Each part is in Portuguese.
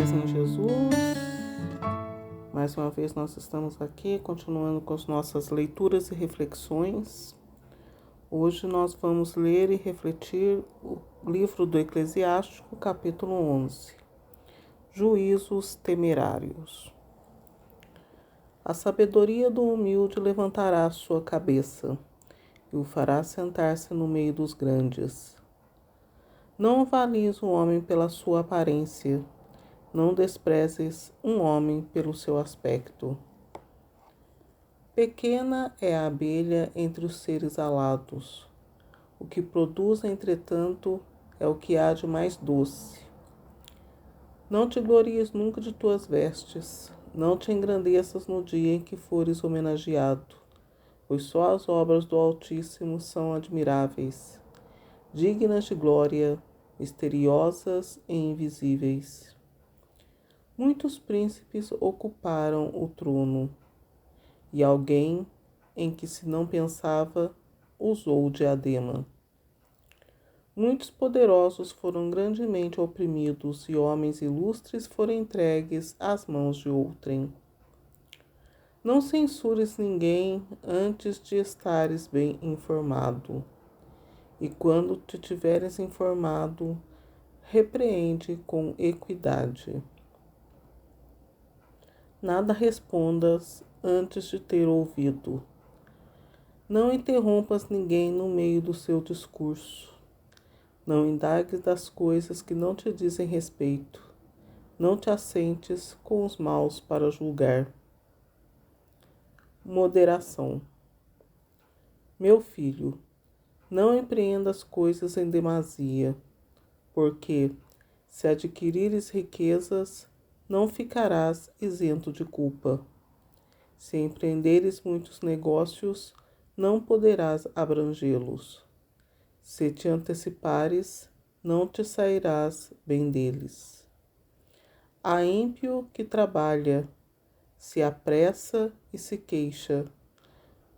paz em Jesus. Mais uma vez nós estamos aqui continuando com as nossas leituras e reflexões. Hoje nós vamos ler e refletir o livro do Eclesiástico, capítulo 11. Juízos temerários. A sabedoria do humilde levantará a sua cabeça e o fará sentar-se no meio dos grandes. Não avalies o homem pela sua aparência, não desprezes um homem pelo seu aspecto. Pequena é a abelha entre os seres alados. O que produz, entretanto, é o que há de mais doce. Não te glories nunca de tuas vestes, não te engrandeças no dia em que fores homenageado, pois só as obras do Altíssimo são admiráveis, dignas de glória, misteriosas e invisíveis. Muitos príncipes ocuparam o trono, e alguém em que se não pensava usou o diadema. Muitos poderosos foram grandemente oprimidos e homens ilustres foram entregues às mãos de outrem. Não censures ninguém antes de estares bem informado, e quando te tiveres informado, repreende com equidade. Nada respondas antes de ter ouvido. Não interrompas ninguém no meio do seu discurso. Não indagues das coisas que não te dizem respeito. Não te assentes com os maus para julgar. Moderação. Meu filho, não empreendas coisas em demasia, porque, se adquirires riquezas, não ficarás isento de culpa. Se empreenderes muitos negócios, não poderás abrangê-los. Se te antecipares, não te sairás bem deles. Há ímpio que trabalha, se apressa e se queixa,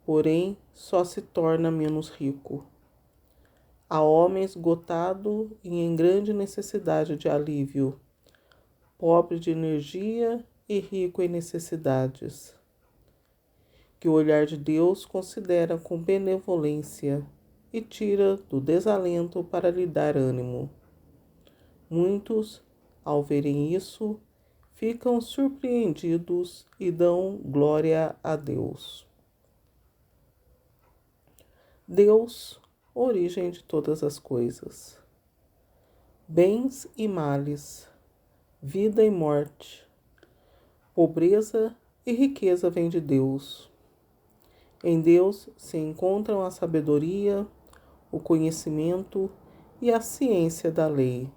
porém só se torna menos rico. Há homem esgotado e em grande necessidade de alívio, pobre de energia e rico em necessidades, que o olhar de Deus considera com benevolência e tira do desalento para lhe dar ânimo. Muitos, ao verem isso, ficam surpreendidos e dão glória a Deus. Deus, origem de todas as coisas. Bens e males, vida e morte, pobreza e riqueza vêm de Deus. Em Deus se encontram a sabedoria, o conhecimento e a ciência da lei.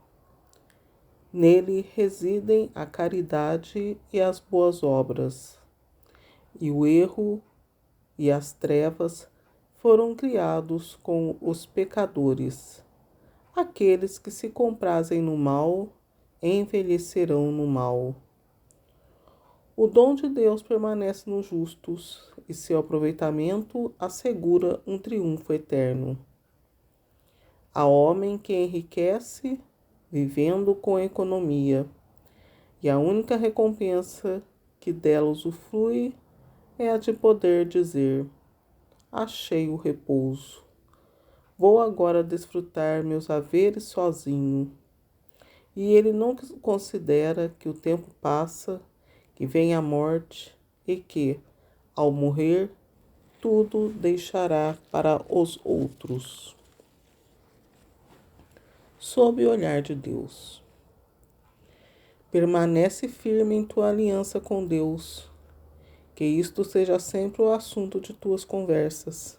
Nele residem a caridade e as boas obras. E o erro e as trevas foram criados com os pecadores. Aqueles que se comprazem no mal envelhecerão no mal. O dom de Deus permanece nos justos, e seu aproveitamento assegura um triunfo eterno. Há homem que enriquece vivendo com economia, e a única recompensa que dela usufrui é a de poder dizer: achei o repouso. Vou agora desfrutar meus haveres sozinho. E ele não considera que o tempo passa, que vem a morte e que, ao morrer, tudo deixará para os outros. Sob o olhar de Deus. Permanece firme em tua aliança com Deus, que isto seja sempre o assunto de tuas conversas,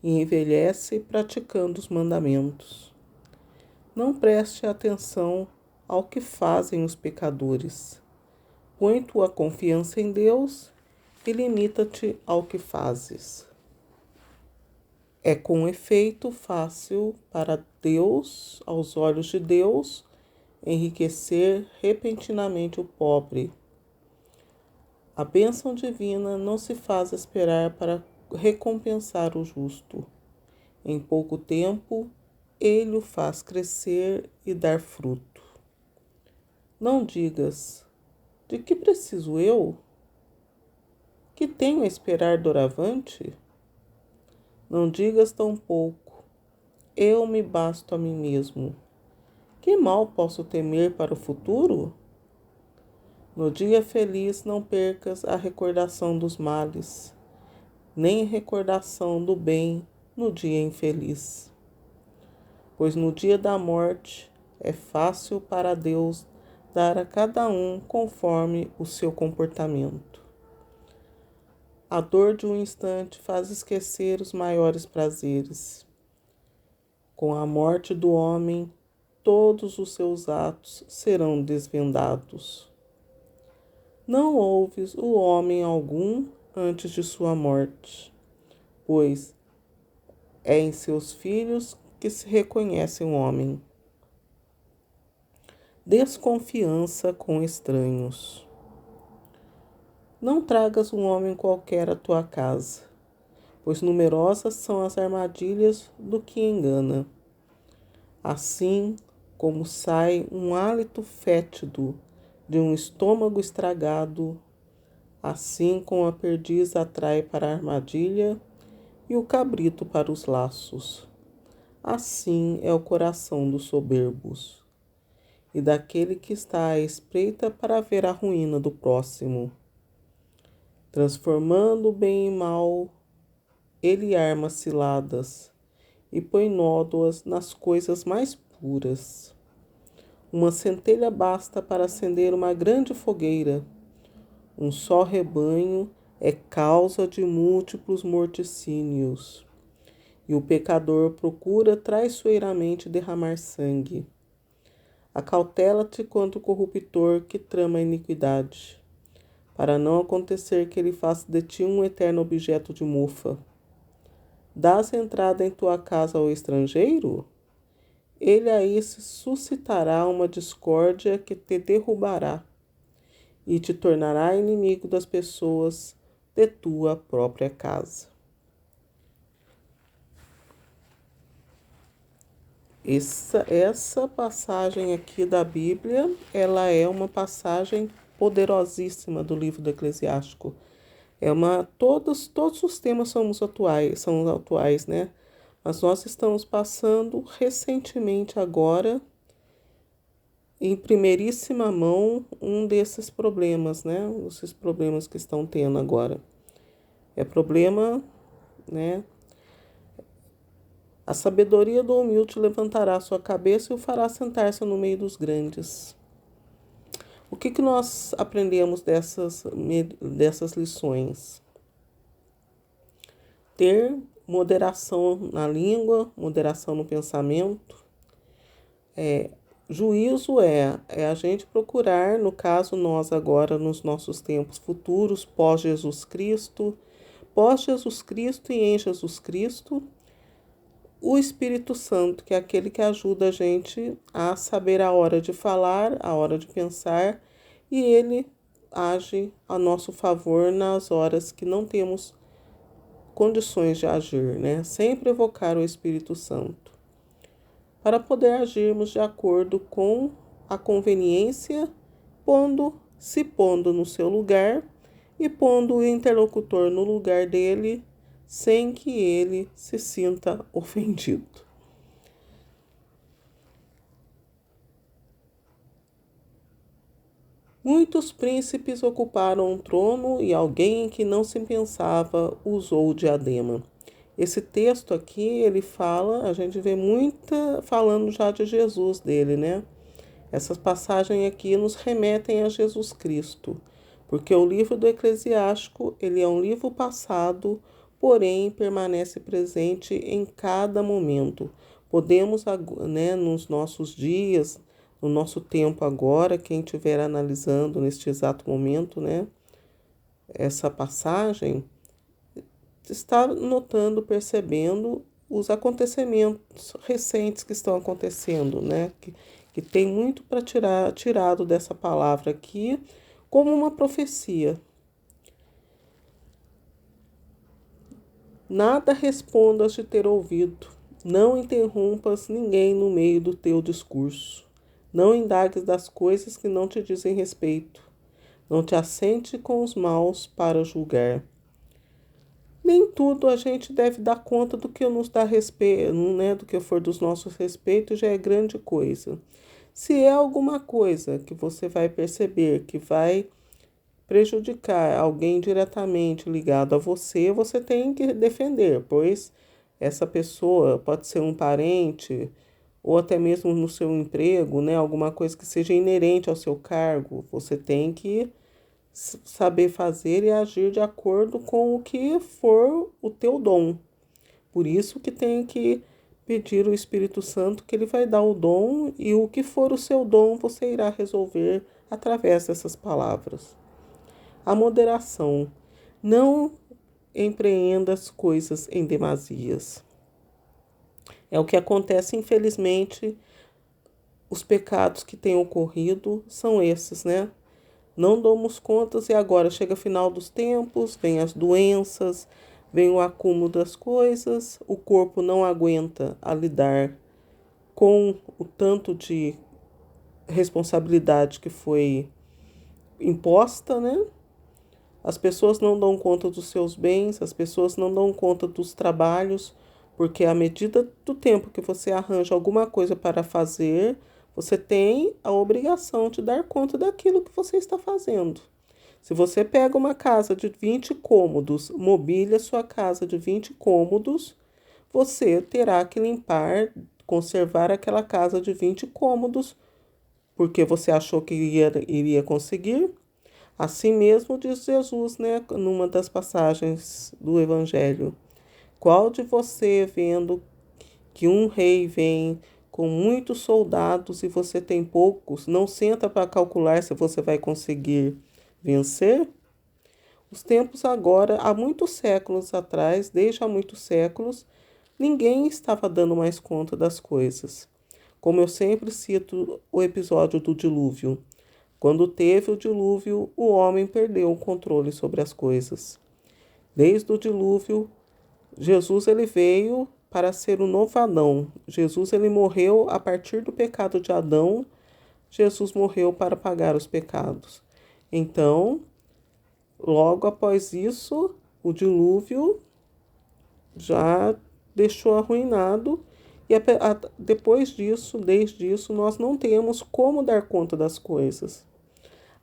e envelhece praticando os mandamentos. Não preste atenção ao que fazem os pecadores. Põe tua confiança em Deus e limita-te ao que fazes. É com efeito fácil para Deus, aos olhos de Deus, enriquecer repentinamente o pobre. A bênção divina não se faz esperar para recompensar o justo. Em pouco tempo, ele o faz crescer e dar fruto. Não digas, de que preciso eu? Que tenho a esperar doravante? Não digas tampouco, eu me basto a mim mesmo. Que mal posso temer para o futuro? No dia feliz não percas a recordação dos males, nem recordação do bem no dia infeliz. Pois no dia da morte é fácil para Deus dar a cada um conforme o seu comportamento. A dor de um instante faz esquecer os maiores prazeres. Com a morte do homem, todos os seus atos serão desvendados. Não ouves o homem algum antes de sua morte, pois é em seus filhos que se reconhece um homem. Desconfiança com estranhos. Não tragas um homem qualquer à tua casa, pois numerosas são as armadilhas do que engana. Assim como sai um hálito fétido de um estômago estragado, assim como a perdiz atrai para a armadilha e o cabrito para os laços. Assim é o coração dos soberbos e daquele que está à espreita para ver a ruína do próximo. Transformando o bem em mal, ele arma ciladas e põe nódoas nas coisas mais puras. Uma centelha basta para acender uma grande fogueira. Um só rebanho é causa de múltiplos morticínios, e o pecador procura traiçoeiramente derramar sangue. Acautela-te contra o corruptor que trama a iniquidade, para não acontecer que ele faça de ti um eterno objeto de mofa. Dás entrada em tua casa ao estrangeiro? Ele aí se suscitará uma discórdia que te derrubará e te tornará inimigo das pessoas de tua própria casa. Essa passagem aqui da Bíblia, ela é uma passagem poderosíssima do livro do Eclesiástico. Todos os temas são atuais, né? Mas nós estamos passando recentemente agora, em primeiríssima mão, um desses problemas, né? Esses problemas que estão tendo agora. É problema, né? A sabedoria do humilde levantará sua cabeça e o fará sentar-se no meio dos grandes. O que nós aprendemos dessas lições? Ter moderação na língua, moderação no pensamento. Juízo é a gente procurar, no caso nós agora, nos nossos tempos futuros, pós-Jesus Cristo e em Jesus Cristo, o Espírito Santo, que é aquele que ajuda a gente a saber a hora de falar, a hora de pensar, e ele age a nosso favor nas horas que não temos condições de agir, né? Sempre evocar o Espírito Santo, para poder agirmos de acordo com a conveniência, se pondo no seu lugar e pondo o interlocutor no lugar dele, sem que ele se sinta ofendido. Muitos príncipes ocuparam um trono e alguém que não se pensava usou o diadema. Esse texto aqui, ele fala, a gente vê muita falando já de Jesus dele, né? Essas passagens aqui nos remetem a Jesus Cristo, porque o livro do Eclesiástico, ele é um livro passado, porém permanece presente em cada momento. Podemos, né, nos nossos dias, no nosso tempo agora, quem estiver analisando neste exato momento, né, essa passagem, está notando, percebendo os acontecimentos recentes que estão acontecendo, né, que tem muito para tirado dessa palavra aqui, como uma profecia. Nada respondas de ter ouvido, não interrompas ninguém no meio do teu discurso. Não indagues das coisas que não te dizem respeito. Não te assente com os maus para julgar. Nem tudo a gente deve dar conta do que nos dá respeito, né? Do que for dos nossos respeitos já é grande coisa. Se é alguma coisa que você vai perceber que vai prejudicar alguém diretamente ligado a você, você tem que defender, pois essa pessoa pode ser um parente ou até mesmo no seu emprego, né? Alguma coisa que seja inerente ao seu cargo. Você tem que saber fazer e agir de acordo com o que for o teu dom. Por isso que tem que pedir o Espírito Santo que ele vai dar o dom e o que for o seu dom você irá resolver através dessas palavras. A moderação. Não empreenda as coisas em demasias. É o que acontece, infelizmente, os pecados que têm ocorrido são esses, né? Não damos contas e agora chega o final dos tempos, vem as doenças, vem o acúmulo das coisas, o corpo não aguenta a lidar com o tanto de responsabilidade que foi imposta, né? As pessoas não dão conta dos seus bens, as pessoas não dão conta dos trabalhos, porque à medida do tempo que você arranja alguma coisa para fazer, você tem a obrigação de dar conta daquilo que você está fazendo. Se você pega uma casa de 20 cômodos, mobília sua casa de 20 cômodos, você terá que limpar, conservar aquela casa de 20 cômodos, porque você achou que iria conseguir. Assim mesmo diz Jesus, né, numa das passagens do Evangelho. Qual de você, vendo que um rei vem com muitos soldados e você tem poucos, não senta para calcular se você vai conseguir vencer? Os tempos agora, há muitos séculos atrás, desde há muitos séculos, ninguém estava dando mais conta das coisas. Como eu sempre cito o episódio do dilúvio. Quando teve o dilúvio, o homem perdeu o controle sobre as coisas. Desde o dilúvio, Jesus ele veio para ser o novo Adão. Jesus ele morreu a partir do pecado de Adão. Jesus morreu para pagar os pecados. Então, logo após isso, o dilúvio já deixou arruinado e depois disso, desde isso, nós não temos como dar conta das coisas.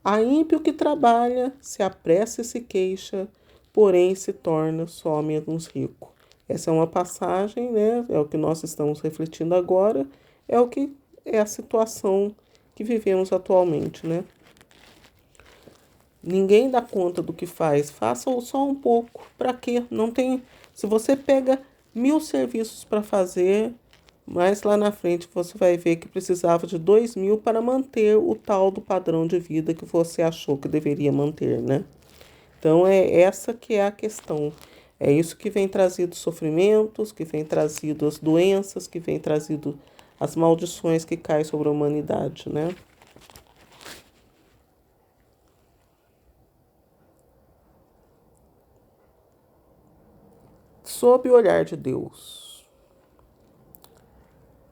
Há ímpio que trabalha, se apressa e se queixa, porém se torna só menos rico. Essa é uma passagem, né? É o que nós estamos refletindo agora, é o que é a situação que vivemos atualmente, né? Ninguém dá conta do que faz, faça só um pouco. Para quê? Não tem. Se você pega 1000 serviços para fazer, mas lá na frente você vai ver que precisava de 2000 para manter o tal do padrão de vida que você achou que deveria manter, né? Então é essa que é a questão. É isso que vem trazido sofrimentos, que vem trazido as doenças, que vem trazido as maldições que caem sobre a humanidade, né? Sob o olhar de Deus.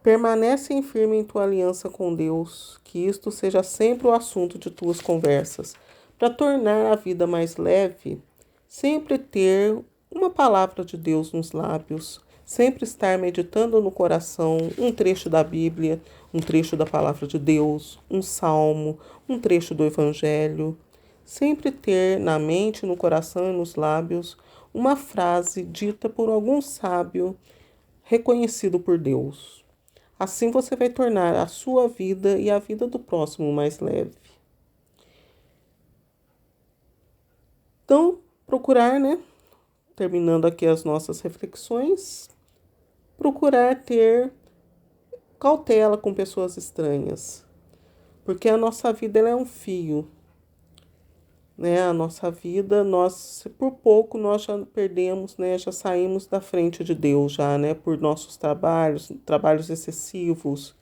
Permanece firme em tua aliança com Deus, que isto seja sempre o assunto de tuas conversas, para tornar a vida mais leve, sempre ter uma palavra de Deus nos lábios, sempre estar meditando no coração um trecho da Bíblia, um trecho da palavra de Deus, um salmo, um trecho do Evangelho, sempre ter na mente, no coração e nos lábios uma frase dita por algum sábio reconhecido por Deus. Assim você vai tornar a sua vida e a vida do próximo mais leve. Então, procurar, né? Terminando aqui as nossas reflexões, procurar ter cautela com pessoas estranhas, porque a nossa vida ela é um fio, né? A nossa vida, nós por pouco nós já perdemos, né? Já saímos da frente de Deus já, né? Por nossos trabalhos excessivos,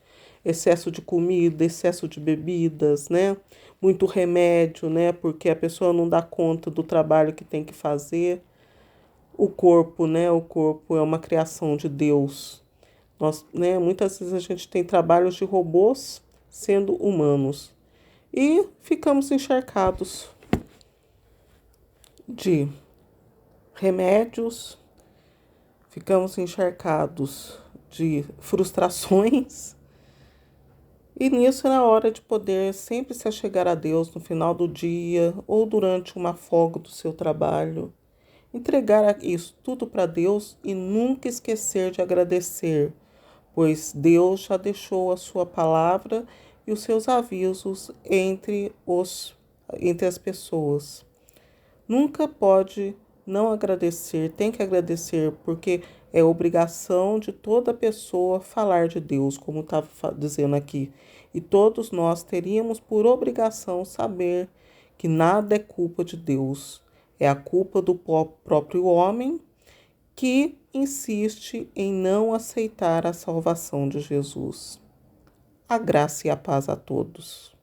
excesso de comida, excesso de bebidas, né? Muito remédio, né? Porque a pessoa não dá conta do trabalho que tem que fazer. O corpo, né? O corpo é uma criação de Deus. Nós, né? Muitas vezes a gente tem trabalhos de robôs sendo humanos. E ficamos encharcados de remédios, ficamos encharcados de frustrações. E nisso é na hora de poder sempre se achegar a Deus no final do dia ou durante uma folga do seu trabalho. Entregar isso tudo para Deus e nunca esquecer de agradecer, pois Deus já deixou a sua palavra e os seus avisos entre as pessoas. Nunca pode não agradecer, tem que agradecer, porque é obrigação de toda pessoa falar de Deus, como estava dizendo aqui. E todos nós teríamos por obrigação saber que nada é culpa de Deus, é a culpa do próprio homem que insiste em não aceitar a salvação de Jesus. A graça e a paz a todos.